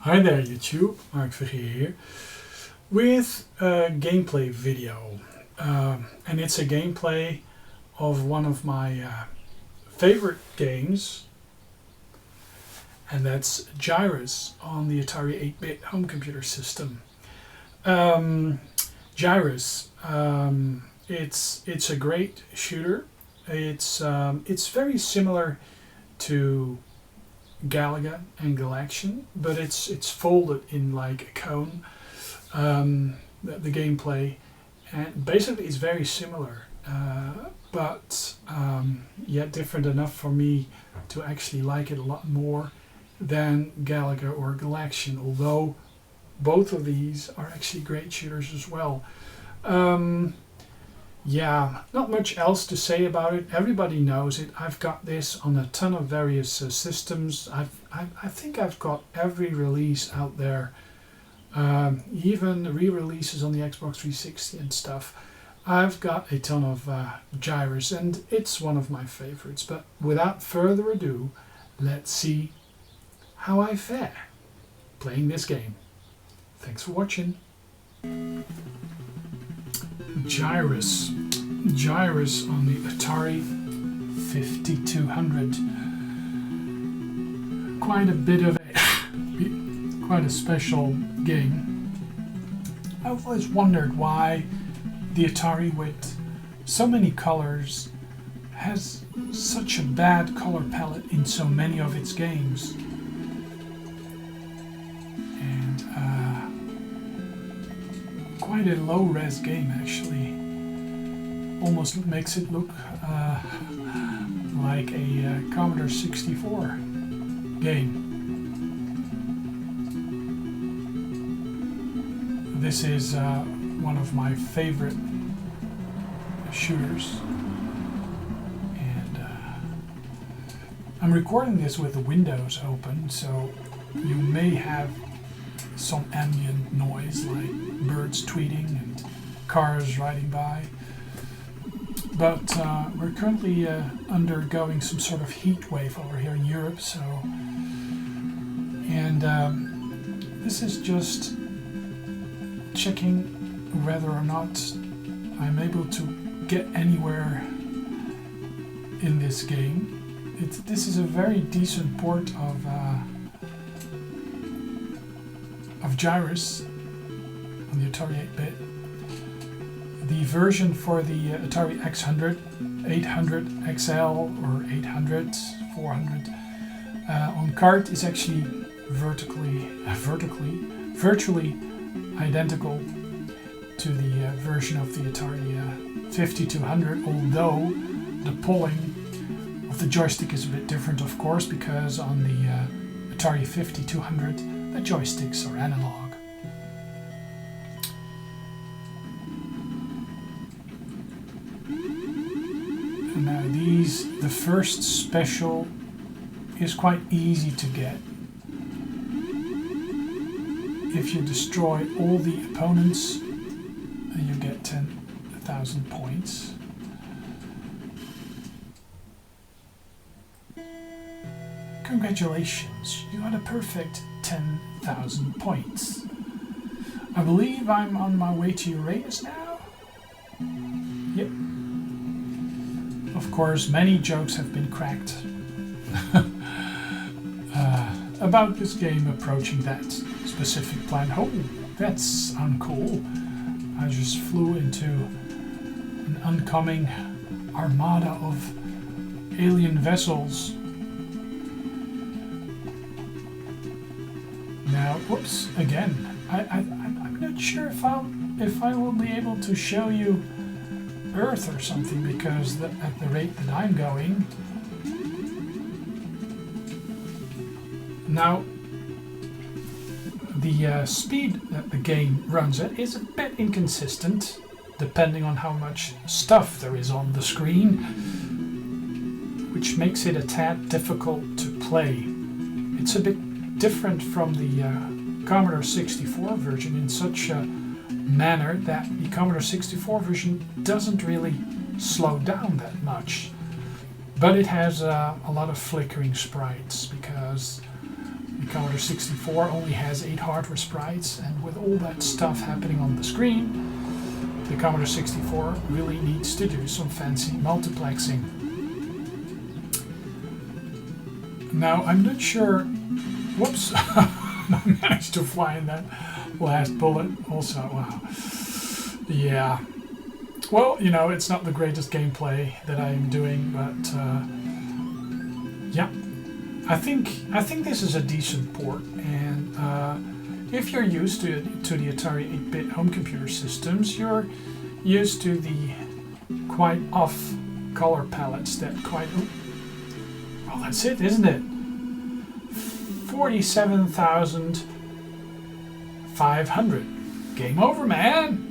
Hi there YouTube, Mark Vergeer here with a gameplay video and it's a gameplay of one of my favorite games, and that's Gyruss on the Atari 8-bit home computer system. Gyruss, it's a great shooter. It's very similar to Galaga and Galaxian, but it's folded in like a cone. The gameplay, and basically it's very similar, but yet different enough for me to actually like it a lot more than Galaga or Galaxian, although both of these are actually great shooters as well. Yeah, not much else to say about it. Everybody knows it. I've got this on a ton of various systems. I think I've got every release out there, even re-releases on the Xbox 360 and stuff. I've got a ton of Gyruss, and it's one of my favorites. But without further ado, let's see how I fare playing this game. Thanks for watching. Gyruss on the Atari 5200. Quite a special game. I've always wondered why the Atari, with so many colors, has such a bad color palette in so many of its games. And quite a low-res game, actually. Almost makes it look like a Commodore 64 game. This is one of my favorite shooters, and I'm recording this with the windows open, so you may have some ambient noise like birds tweeting and cars riding by. But we're currently undergoing some sort of heat wave over here in Europe, so, and this is just checking whether or not I'm able to get anywhere in this game. This is a very decent port of Gyruss on the Atari 8-bit. The version for the Atari X100, 800 XL or 800, 400 on cart is actually virtually identical to the version of the Atari 5200, although the pulling of the joystick is a bit different, of course, because on the Atari 5200 the joysticks are analog. Now the first special is quite easy to get. If you destroy all the opponents, you get 10,000 points. Congratulations, you got a perfect 10,000 points. I believe I'm on my way to Uranus now? Yep. Of course, many jokes have been cracked about this game approaching that specific planet. Oh, that's uncool. I just flew into an oncoming armada of alien vessels. Now, whoops, again. I'm not sure if I will be able to show you Earth or something, because at the rate that I'm going. Now, the speed that the game runs at is a bit inconsistent, depending on how much stuff there is on the screen, which makes it a tad difficult to play. It's a bit different from the Commodore 64 version in such a manner that the Commodore 64 version doesn't really slow down that much, but it has a lot of flickering sprites because Commodore 64 only has 8 hardware sprites, and with all that stuff happening on the screen, the Commodore 64 really needs to do some fancy multiplexing. Now, I'm not sure... Whoops! I managed to fly in that last bullet also. Wow. Yeah. Well, you know, it's not the greatest gameplay that I'm doing, but yeah. I think this is a decent port, and if you're used to the Atari 8-bit home computer systems, you're used to the quite off color palettes that quite... Well, that's it, isn't it? 47,500. Game over, man!